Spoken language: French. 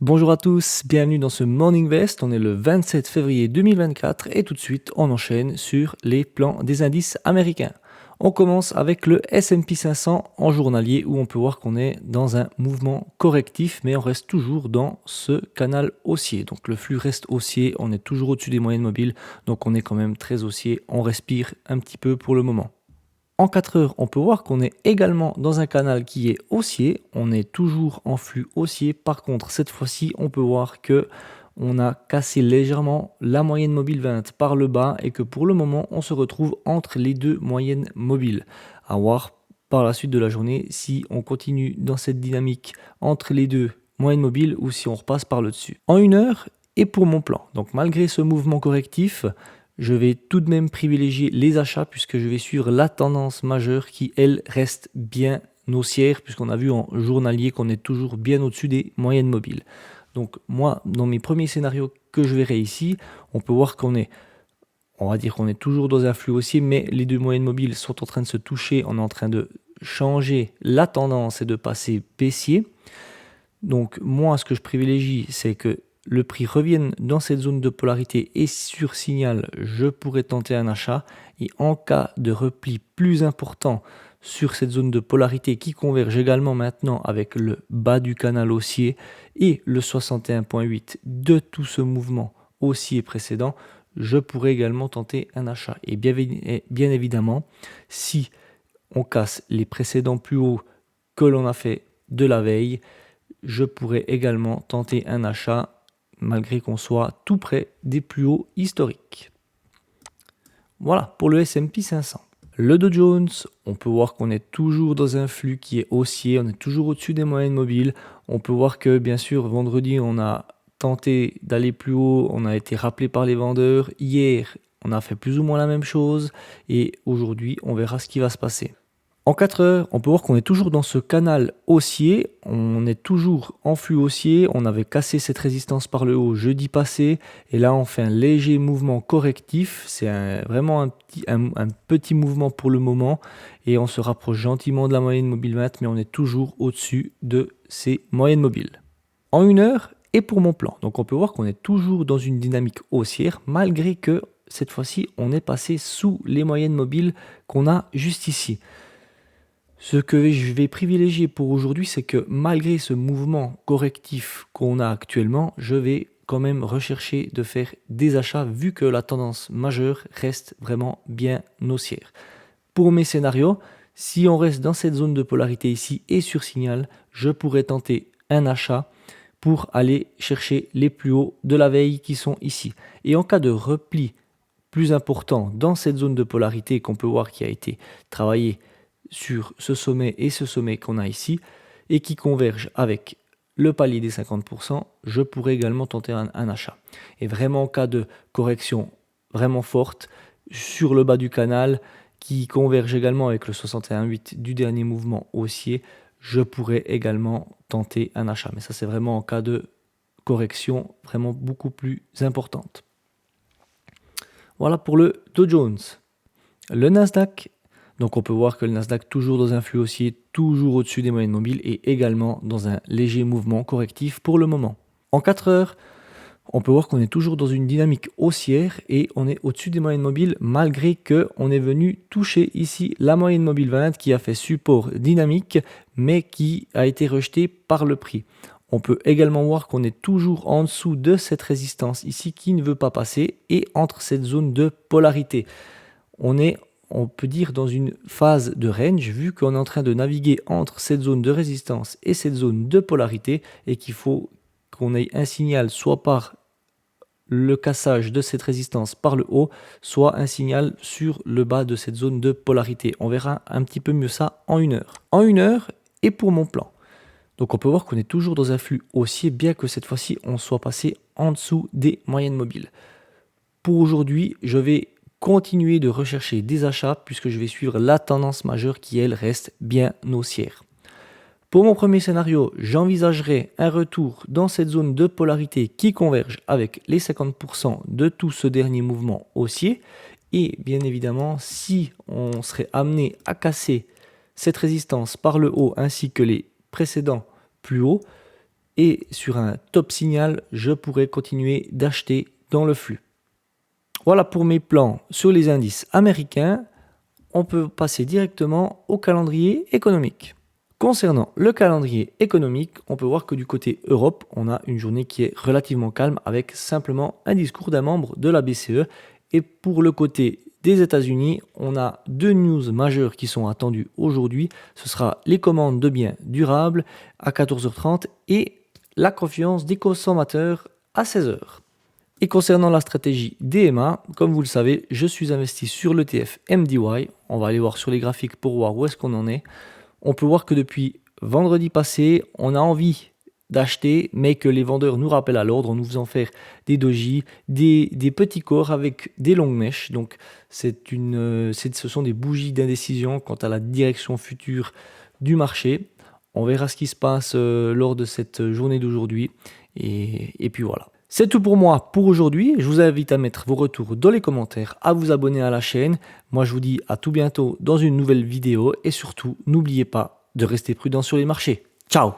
Bonjour à tous, bienvenue dans ce Morning Vest. On est le 27 février 2024 et tout de suite on enchaîne sur les plans des indices américains. On commence avec le S&P 500 en journalier où on peut voir qu'on est dans un mouvement correctif mais on reste toujours dans ce canal haussier. Donc le flux reste haussier, on est toujours au-dessus des moyennes mobiles donc on est quand même très haussier, on respire un petit peu pour le moment. En 4 heures, on peut voir qu'on est également dans un canal qui est haussier. On est toujours en flux haussier. Par contre, cette fois-ci, on peut voir que on a cassé légèrement la moyenne mobile 20 par le bas et que pour le moment, on se retrouve entre les deux moyennes mobiles. À voir par la suite de la journée si on continue dans cette dynamique entre les deux moyennes mobiles ou si on repasse par le dessus. En 1 heure et pour mon plan. Donc malgré ce mouvement correctif, je vais tout de même privilégier les achats puisque je vais suivre la tendance majeure qui, elle, reste bien haussière puisqu'on a vu en journalier qu'on est toujours bien au-dessus des moyennes mobiles. Donc moi, dans mes premiers scénarios que je verrai ici, on peut voir qu'on va dire qu'on est toujours dans un flux haussier, mais les deux moyennes mobiles sont en train de se toucher, on est en train de changer la tendance et de passer baissier. Donc moi, ce que je privilégie, c'est que le prix revienne dans cette zone de polarité et sur signal, je pourrais tenter un achat. Et en cas de repli plus important sur cette zone de polarité qui converge également maintenant avec le bas du canal haussier et le 61,8 de tout ce mouvement haussier précédent, je pourrais également tenter un achat. Et bien évidemment, si on casse les précédents plus hauts que l'on a fait de la veille, je pourrais également tenter un achat malgré qu'on soit tout près des plus hauts historiques. Voilà pour le S&P 500. Le Dow Jones, on peut voir qu'on est toujours dans un flux qui est haussier, on est toujours au-dessus des moyennes mobiles. On peut voir que bien sûr vendredi on a tenté d'aller plus haut, on a été rappelé par les vendeurs. Hier on a fait plus ou moins la même chose et aujourd'hui on verra ce qui va se passer. En 4 heures, on peut voir qu'on est toujours dans ce canal haussier, on est toujours en flux haussier, on avait cassé cette résistance par le haut jeudi passé, et là on fait un léger mouvement correctif, c'est vraiment un petit mouvement pour le moment, et on se rapproche gentiment de la moyenne mobile 20, mais on est toujours au-dessus de ces moyennes mobiles. En 1 heure, et pour mon plan, donc on peut voir qu'on est toujours dans une dynamique haussière, malgré que cette fois-ci on est passé sous les moyennes mobiles qu'on a juste ici. Ce que je vais privilégier pour aujourd'hui, c'est que malgré ce mouvement correctif qu'on a actuellement, je vais quand même rechercher de faire des achats vu que la tendance majeure reste vraiment bien haussière. Pour mes scénarios, si on reste dans cette zone de polarité ici et sur signal, je pourrais tenter un achat pour aller chercher les plus hauts de la veille qui sont ici. Et en cas de repli plus important dans cette zone de polarité qu'on peut voir qui a été travaillée sur ce sommet et ce sommet qu'on a ici et qui converge avec le palier des 50%, je pourrais également tenter un achat. Et vraiment en cas de correction vraiment forte sur le bas du canal qui converge également avec le 61,8 du dernier mouvement haussier, je pourrais également tenter un achat. Mais ça c'est vraiment en cas de correction vraiment beaucoup plus importante. Voilà pour le Dow Jones. Le Nasdaq, donc on peut voir que le Nasdaq toujours dans un flux haussier, toujours au-dessus des moyennes mobiles et également dans un léger mouvement correctif pour le moment. En 4 heures, on peut voir qu'on est toujours dans une dynamique haussière et on est au-dessus des moyennes mobiles malgré qu'on est venu toucher ici la moyenne mobile 20 qui a fait support dynamique mais qui a été rejeté par le prix. On peut également voir qu'on est toujours en dessous de cette résistance ici qui ne veut pas passer et entre cette zone de polarité. On peut dire dans une phase de range vu qu'on est en train de naviguer entre cette zone de résistance et cette zone de polarité et qu'il faut qu'on ait un signal soit par le cassage de cette résistance par le haut, soit un signal sur le bas de cette zone de polarité. On verra un petit peu mieux ça en 1 heure. En 1 heure et pour mon plan. Donc on peut voir qu'on est toujours dans un flux haussier bien que cette fois-ci on soit passé en dessous des moyennes mobiles. Pour aujourd'hui, je vais continuer de rechercher des achats puisque je vais suivre la tendance majeure qui elle reste bien haussière. Pour mon premier scénario, j'envisagerai un retour dans cette zone de polarité qui converge avec les 50% de tout ce dernier mouvement haussier. Et bien évidemment, si on serait amené à casser cette résistance par le haut ainsi que les précédents plus hauts, et sur un top signal, je pourrais continuer d'acheter dans le flux. Voilà pour mes plans sur les indices américains. On peut passer directement au calendrier économique. Concernant le calendrier économique, on peut voir que du côté Europe, on a une journée qui est relativement calme avec simplement un discours d'un membre de la BCE. Et pour le côté des États-Unis, on a deux news majeures qui sont attendues aujourd'hui. Ce sera les commandes de biens durables à 14h30 et la confiance des consommateurs à 16h. Et concernant la stratégie DMA, comme vous le savez, je suis investi sur l'ETF MDY. On va aller voir sur les graphiques pour voir où est-ce qu'on en est. On peut voir que depuis vendredi passé, on a envie d'acheter, mais que les vendeurs nous rappellent à l'ordre en nous faisant faire des dojis, des petits corps avec des longues mèches. Donc ce sont des bougies d'indécision quant à la direction future du marché. On verra ce qui se passe lors de cette journée d'aujourd'hui. Et puis voilà. C'est tout pour moi pour aujourd'hui. Je vous invite à mettre vos retours dans les commentaires, à vous abonner à la chaîne. Moi, je vous dis à tout bientôt dans une nouvelle vidéo. Et surtout, n'oubliez pas de rester prudent sur les marchés. Ciao!